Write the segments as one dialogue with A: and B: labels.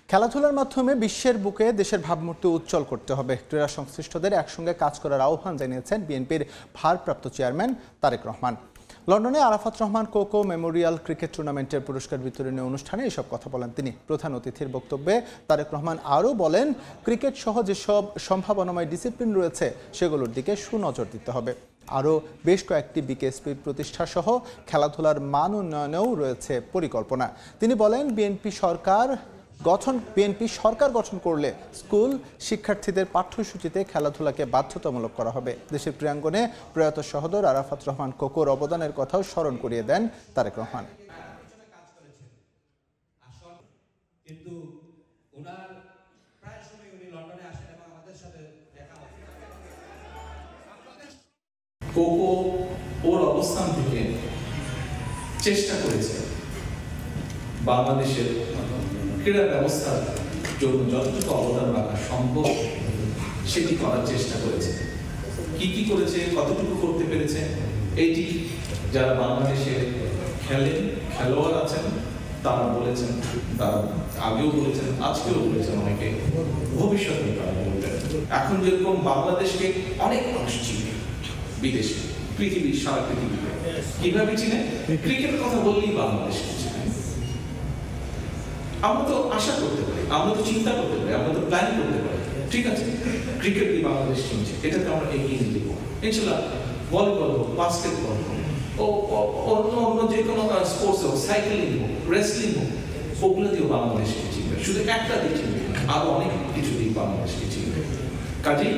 A: খেলাধুলার মাধ্যমে বিশ্বের বুকে দেশের ভাবমূর্তি উজ্জ্বল করতে হবে। ক্রীড়া সংশ্লিষ্টদের একসঙ্গে কাজ করার আহ্বান জানিয়েছেন বিএনপির ভারপ্রাপ্ত চেয়ারম্যান তারেক রহমান। লন্ডনে Arafat Rahman cocoa Memorial cricket টুর্নামেন্টের পুরস্কার বিতরণী অনুষ্ঠানে এসব কথা বলেন তিনি। প্রধান অতিথির বক্তব্যে তারেক রহমান আরও বলেন, ক্রিকেট সহ যেসব সম্ভাবনাময় ডিসিপ্লিন রয়েছে সেগুলোর দিকে সুনজর দিতে হবে। আরও বেশ কয়েকটি বিকেএসপি প্রতিষ্ঠা সহ খেলাধুলার মান উন্নয়নেও রয়েছে পরিকল্পনা। তিনি বলেন, বিএনপি সরকার গঠন করলে স্কুল শিক্ষার্থীদের পাঠ্যসূচিতে খেলাধুলাকে বাধ্যতামূলক করা হবে। দেশের ক্রীড়াঙ্গনে প্রয়াত সহোদর আরাফাত রহমান কোকোর অবদানের কথাও স্মরণ করিয়ে দেন তারেক রহমান।
B: কোকো ওর অবস্থান থেকে চেষ্টা করেছে বাংলাদেশের ক্রীড়া ব্যবস্থার জন্য যতটুকু অবদান রাখা সম্ভব সেটি করার চেষ্টা করেছে। কি করেছে, কতটুকু করতে পেরেছে, এটি যারা বাংলাদেশে খেলোয়াড় আছেন তারা বলেছেন, তারা আগেও বলেছেন, আজকেও বলেছেন, অনেকে ভবিষ্যতে তারা বলবেন। এখন যেরকম বাংলাদেশকে অনেক মানুষ চিনে বিদেশে, পৃথিবীর সারা পৃথিবীতে কিভাবে চিনে, ক্রিকেটের কথা বললেই বাংলাদেশকে চিনে। আমরা তো আশা করতে পারি, আমরা তো চিন্তা করতে পারি, আমরা তো প্ল্যান করতে পারি, ঠিক আছে, ক্রিকেট দিয়ে বাংলাদেশ চিনছে, এটাতে আমরা এগিয়ে নিতে পারবো ইনশাআল্লাহ। ভলিবল হোক, বাস্কেটবল হোক, অন্য যে কোনো স্পোর্টস হোক, সাইক্লিং হোক, রেসলিং হোক, ওগুলো দিয়েও বাংলাদেশকে চিনবে। শুধু একটা দিক চিনবে, আরো অনেক কিছু দিক বাংলাদেশকে চিনবে। কাজেই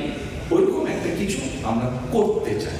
B: ওইরকম একটা কিছু আমরা করতে চাই।